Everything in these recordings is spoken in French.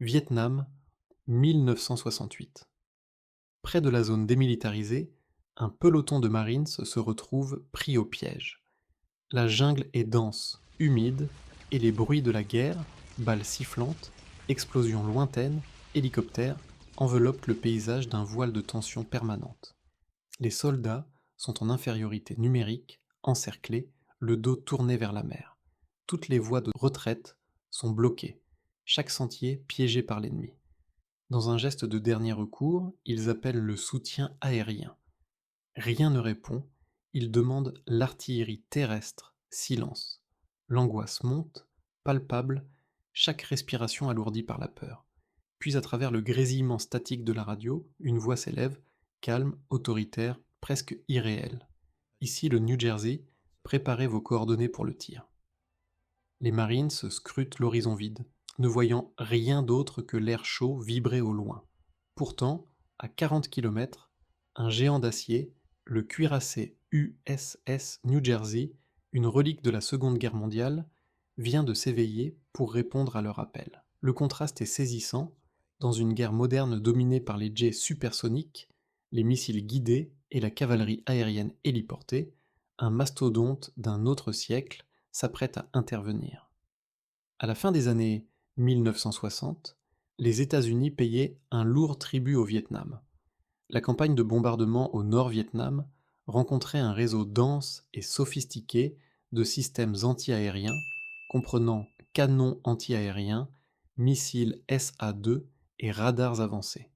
Vietnam, 1968. Près de la zone démilitarisée, un peloton de Marines se retrouve pris au piège. La jungle est dense, humide, et les bruits de la guerre, balles sifflantes, explosions lointaines, hélicoptères, enveloppent le paysage d'un voile de tension permanente. Les soldats sont en infériorité numérique, encerclés, le dos tourné vers la mer. Toutes les voies de retraite sont bloquées, chaque sentier piégé par l'ennemi. Dans un geste de dernier recours, ils appellent le soutien aérien. Rien ne répond, ils demandent l'artillerie terrestre, silence. L'angoisse monte, palpable, chaque respiration alourdie par la peur. Puis à travers le grésillement statique de la radio, une voix s'élève, calme, autoritaire, presque irréelle. Ici le New Jersey, préparez vos coordonnées pour le tir. Les Marines scrutent l'horizon vide, ne voyant rien d'autre que l'air chaud vibrer au loin. Pourtant, à 40 kilomètres, un géant d'acier, le cuirassé USS New Jersey, une relique de la Seconde Guerre mondiale, vient de s'éveiller pour répondre à leur appel. Le contraste est saisissant, dans une guerre moderne dominée par les jets supersoniques, les missiles guidés et la cavalerie aérienne héliportée, un mastodonte d'un autre siècle s'apprête à intervenir. À la fin des années 1960, les États-Unis payaient un lourd tribut au Vietnam. La campagne de bombardement au Nord-Vietnam rencontrait un réseau dense et sophistiqué de systèmes anti-aériens comprenant canons anti-aériens, missiles SA-2 et radars avancés.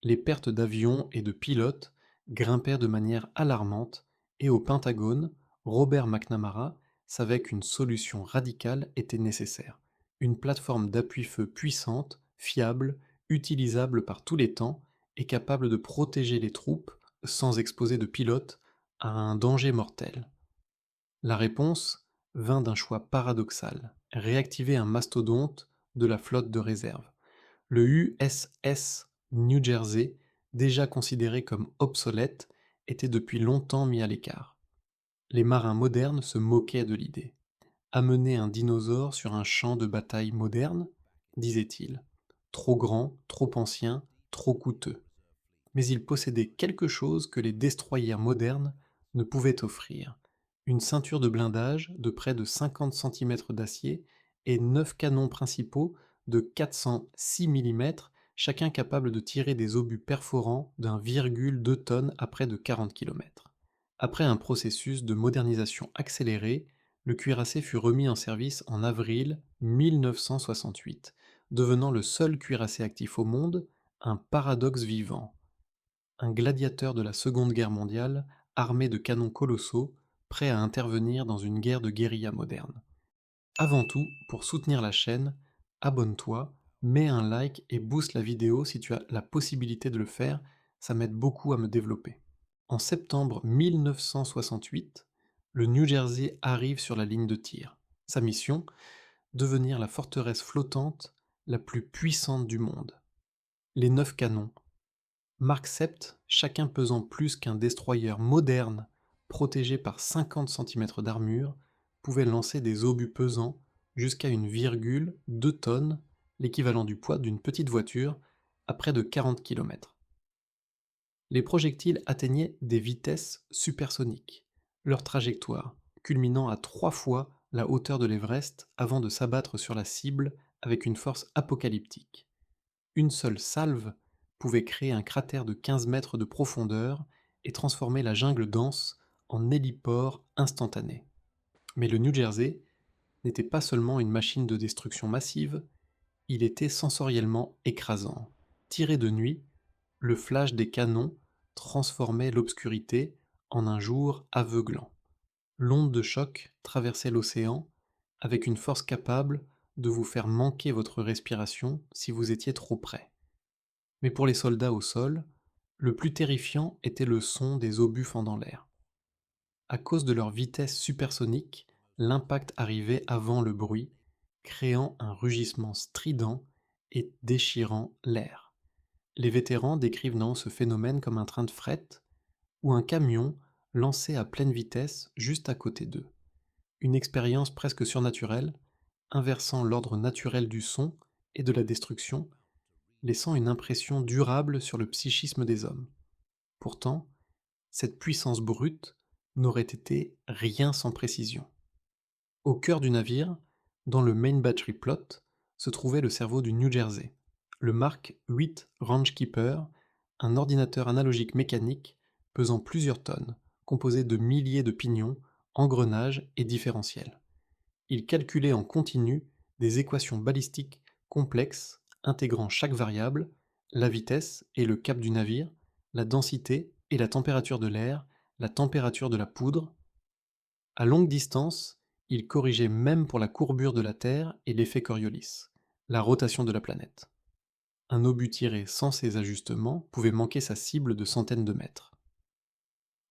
Les pertes d'avions et de pilotes grimpaient de manière alarmante et au Pentagone, Robert McNamara savait qu'une solution radicale était nécessaire. Une plateforme d'appui-feu puissante, fiable, utilisable par tous les temps et capable de protéger les troupes sans exposer de pilotes à un danger mortel. La réponse vint d'un choix paradoxal, réactiver un mastodonte de la flotte de réserve. Le USS New Jersey, déjà considéré comme obsolète, était depuis longtemps mis à l'écart. Les marins modernes se moquaient de l'idée. Amener un dinosaure sur un champ de bataille moderne, disaient-ils. Trop grand, trop ancien, trop coûteux. Mais il possédait quelque chose que les destroyers modernes ne pouvaient offrir. Une ceinture de blindage de près de 50 cm d'acier et 9 canons principaux de 406 mm, chacun capable de tirer des obus perforants d'1,2 tonnes à près de 40 km. Après un processus de modernisation accéléré, le cuirassé fut remis en service en avril 1968, devenant le seul cuirassé actif au monde, un paradoxe vivant. Un gladiateur de la Seconde Guerre mondiale, armé de canons colossaux, prêt à intervenir dans une guerre de guérilla moderne. Avant tout, pour soutenir la chaîne, abonne-toi, mets un like et booste la vidéo si tu as la possibilité de le faire, ça m'aide beaucoup à me développer. En septembre 1968, le New Jersey arrive sur la ligne de tir. Sa mission, devenir la forteresse flottante la plus puissante du monde. Les 9 canons, Mark VII, chacun pesant plus qu'un destroyer moderne protégé par 50 cm d'armure, pouvaient lancer des obus pesants jusqu'à 1,2 tonnes, l'équivalent du poids d'une petite voiture, à près de 40 km. Les projectiles atteignaient des vitesses supersoniques, leur trajectoire culminant à 3 fois la hauteur de l'Everest avant de s'abattre sur la cible avec une force apocalyptique. Une seule salve pouvait créer un cratère de 15 mètres de profondeur et transformer la jungle dense en héliport instantané. Mais le New Jersey n'était pas seulement une machine de destruction massive, il était sensoriellement écrasant. Tiré de nuit, le flash des canons transformait l'obscurité en un jour aveuglant. L'onde de choc traversait l'océan avec une force capable de vous faire manquer votre respiration si vous étiez trop près. Mais pour les soldats au sol, le plus terrifiant était le son des obus fendant l'air. À cause de leur vitesse supersonique, l'impact arrivait avant le bruit, créant un rugissement strident et déchirant l'air. Les vétérans décrivent non ce phénomène comme un train de fret ou un camion lancé à pleine vitesse juste à côté d'eux. Une expérience presque surnaturelle, inversant l'ordre naturel du son et de la destruction, laissant une impression durable sur le psychisme des hommes. Pourtant, cette puissance brute n'aurait été rien sans précision. Au cœur du navire, dans le Main Battery Plot, se trouvait le cerveau du New Jersey, le Mark 8 Rangekeeper, un ordinateur analogique mécanique pesant plusieurs tonnes, composé de milliers de pignons, engrenages et différentiels. Il calculait en continu des équations balistiques complexes intégrant chaque variable, la vitesse et le cap du navire, la densité et la température de l'air, la température de la poudre. À longue distance, il corrigeait même pour la courbure de la Terre et l'effet Coriolis, la rotation de la planète. Un obus tiré sans ces ajustements pouvait manquer sa cible de centaines de mètres.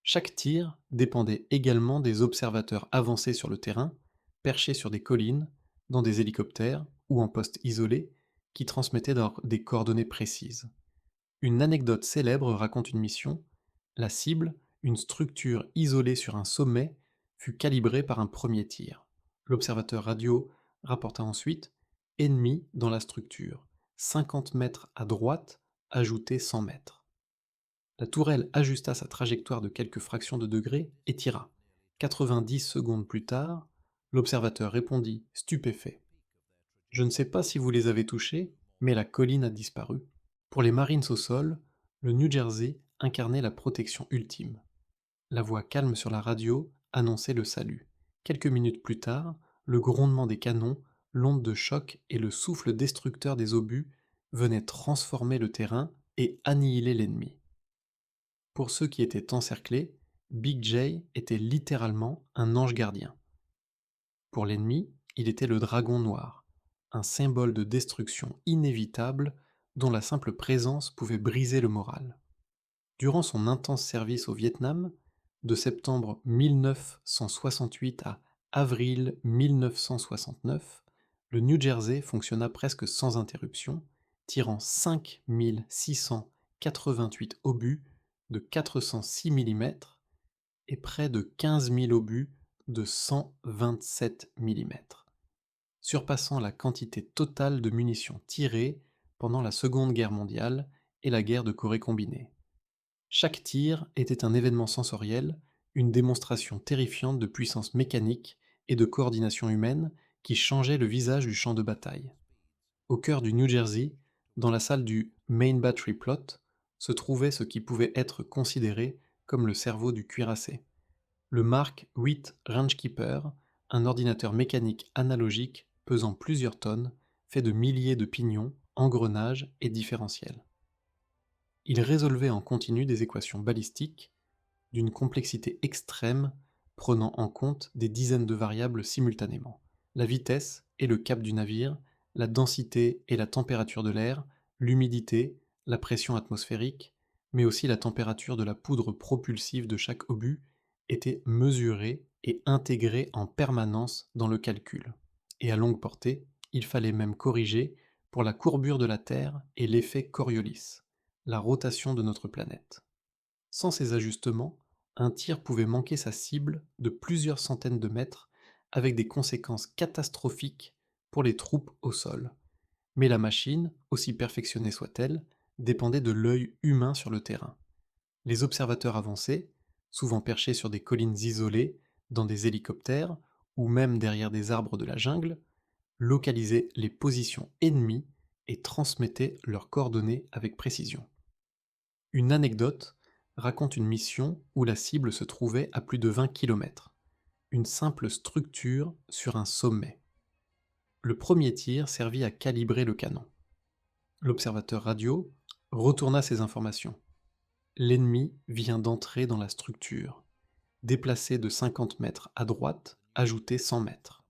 Chaque tir dépendait également des observateurs avancés sur le terrain, perchés sur des collines, dans des hélicoptères ou en poste isolé, qui transmettaient des coordonnées précises. Une anecdote célèbre raconte une mission. La cible, une structure isolée sur un sommet, fut calibrée par un premier tir. L'observateur radio rapporta ensuite ennemi dans la structure, 50 mètres à droite, ajouté 100 mètres. La tourelle ajusta sa trajectoire de quelques fractions de degré et tira. 90 secondes plus tard, l'observateur répondit, stupéfait. Je ne sais pas si vous les avez touchés, mais la colline a disparu. Pour les Marines au sol, le New Jersey incarnait la protection ultime. La voix calme sur la radio annonçait le salut. Quelques minutes plus tard, le grondement des canons, l'onde de choc et le souffle destructeur des obus venaient transformer le terrain et annihiler l'ennemi. Pour ceux qui étaient encerclés, Big J était littéralement un ange gardien. Pour l'ennemi, il était le dragon noir, un symbole de destruction inévitable dont la simple présence pouvait briser le moral. Durant son intense service au Vietnam, de septembre 1968 à avril 1969, le New Jersey fonctionna presque sans interruption, tirant 5 688 obus de 406 mm et près de 15 000 obus de 127 mm, surpassant la quantité totale de munitions tirées pendant la Seconde Guerre mondiale et la guerre de Corée combinée. Chaque tir était un événement sensoriel, une démonstration terrifiante de puissance mécanique et de coordination humaine qui changeait le visage du champ de bataille. Au cœur du New Jersey, dans la salle du Main Battery Plot, se trouvait ce qui pouvait être considéré comme le cerveau du cuirassé. Le Mark 8 Rangekeeper, un ordinateur mécanique analogique pesant plusieurs tonnes, fait de milliers de pignons, engrenages et différentiels. Il résolvait en continu des équations balistiques d'une complexité extrême prenant en compte des dizaines de variables simultanément. La vitesse et le cap du navire, la densité et la température de l'air, l'humidité, la pression atmosphérique, mais aussi la température de la poudre propulsive de chaque obus étaient mesurés et intégrés en permanence dans le calcul. Et à longue portée, il fallait même corriger pour la courbure de la Terre et l'effet Coriolis, la rotation de notre planète. Sans ces ajustements, un tir pouvait manquer sa cible de plusieurs centaines de mètres avec des conséquences catastrophiques pour les troupes au sol. Mais la machine, aussi perfectionnée soit-elle, dépendait de l'œil humain sur le terrain. Les observateurs avancés, souvent perchés sur des collines isolées, dans des hélicoptères ou même derrière des arbres de la jungle, localisaient les positions ennemies et transmettaient leurs coordonnées avec précision. Une anecdote raconte une mission où la cible se trouvait à plus de 20 km, une simple structure sur un sommet. Le premier tir servit à calibrer le canon. L'observateur radio retourna ces informations. L'ennemi vient d'entrer dans la structure. Déplacé de 50 mètres à droite, ajouté 100 mètres.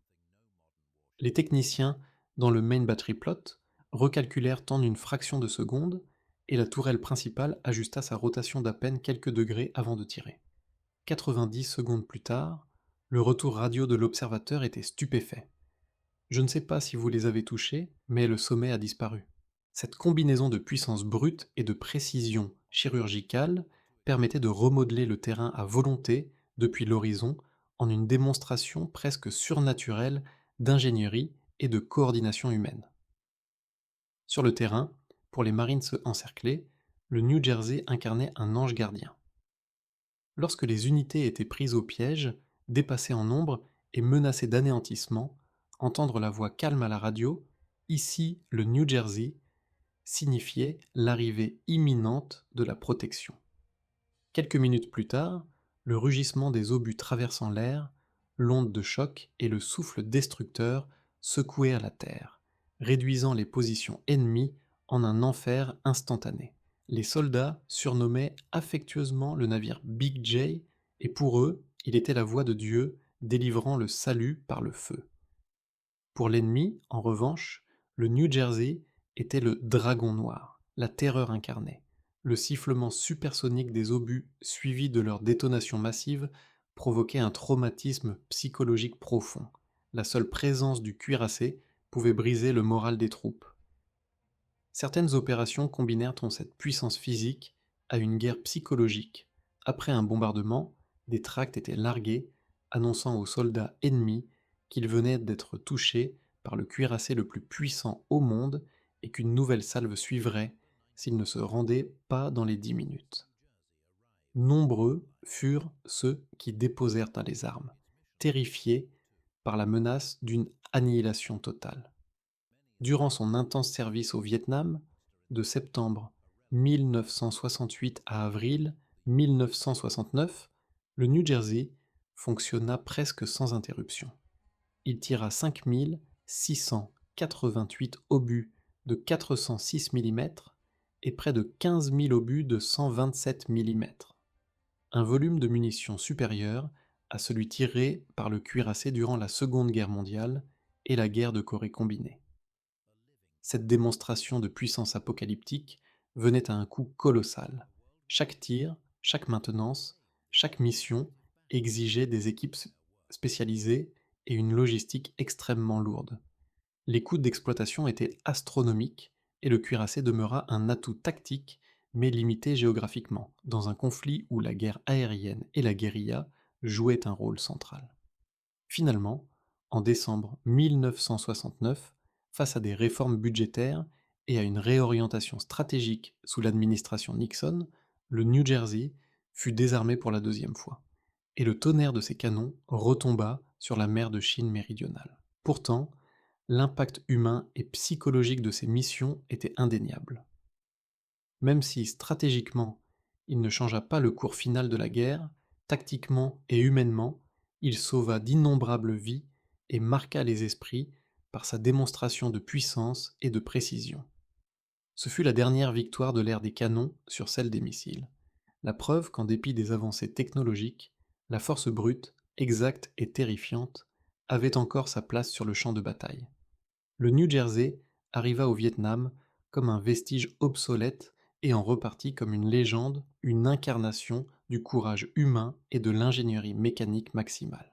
Les techniciens, dans le Main Battery Plot, recalculèrent en une fraction de seconde et la tourelle principale ajusta sa rotation d'à peine quelques degrés avant de tirer. 90 secondes plus tard, le retour radio de l'observateur était stupéfait. Je ne sais pas si vous les avez touchés, mais le sommet a disparu. Cette combinaison de puissance brute et de précision chirurgicale permettait de remodeler le terrain à volonté depuis l'horizon en une démonstration presque surnaturelle d'ingénierie et de coordination humaine. Sur le terrain, pour les Marines encerclés, le New Jersey incarnait un ange gardien. Lorsque les unités étaient prises au piège, dépassées en nombre et menacées d'anéantissement, entendre la voix calme à la radio, ici le New Jersey, signifiait l'arrivée imminente de la protection. Quelques minutes plus tard, le rugissement des obus traversant l'air, l'onde de choc et le souffle destructeur secouaient à la terre, réduisant les positions ennemies en un enfer instantané. Les soldats surnommaient affectueusement le navire Big J, et pour eux, il était la voix de Dieu délivrant le salut par le feu. Pour l'ennemi, en revanche, le New Jersey était le dragon noir, la terreur incarnée. Le sifflement supersonique des obus suivi de leur détonation massive provoquait un traumatisme psychologique profond. La seule présence du cuirassé pouvait briser le moral des troupes. Certaines opérations combinèrent cette puissance physique à une guerre psychologique. Après un bombardement, des tracts étaient largués, annonçant aux soldats ennemis qu'ils venaient d'être touchés par le cuirassé le plus puissant au monde et qu'une nouvelle salve suivrait s'ils ne se rendaient pas dans les 10 minutes. Nombreux furent ceux qui déposèrent les armes, terrifiés par la menace d'une annihilation totale. Durant son intense service au Vietnam, de septembre 1968 à avril 1969, le New Jersey fonctionna presque sans interruption. Il tira 5688 obus de 406 mm et près de 15 000 obus de 127 mm, un volume de munitions supérieur à celui tiré par le cuirassé durant la Seconde Guerre mondiale et la guerre de Corée combinée. Cette démonstration de puissance apocalyptique venait à un coût colossal. Chaque tir, chaque maintenance, chaque mission exigeait des équipes spécialisées et une logistique extrêmement lourde. Les coûts d'exploitation étaient astronomiques et le cuirassé demeura un atout tactique mais limité géographiquement, dans un conflit où la guerre aérienne et la guérilla jouaient un rôle central. Finalement, en décembre 1969, face à des réformes budgétaires et à une réorientation stratégique sous l'administration Nixon, le New Jersey fut désarmé pour la deuxième fois, et le tonnerre de ses canons retomba sur la mer de Chine méridionale. Pourtant, l'impact humain et psychologique de ces missions était indéniable. Même si, stratégiquement, il ne changea pas le cours final de la guerre, tactiquement et humainement, il sauva d'innombrables vies et marqua les esprits par sa démonstration de puissance et de précision. Ce fut la dernière victoire de l'ère des canons sur celle des missiles. La preuve qu'en dépit des avancées technologiques, la force brute, exacte et terrifiante, avait encore sa place sur le champ de bataille. Le New Jersey arriva au Vietnam comme un vestige obsolète et en repartit comme une légende, une incarnation du courage humain et de l'ingénierie mécanique maximale.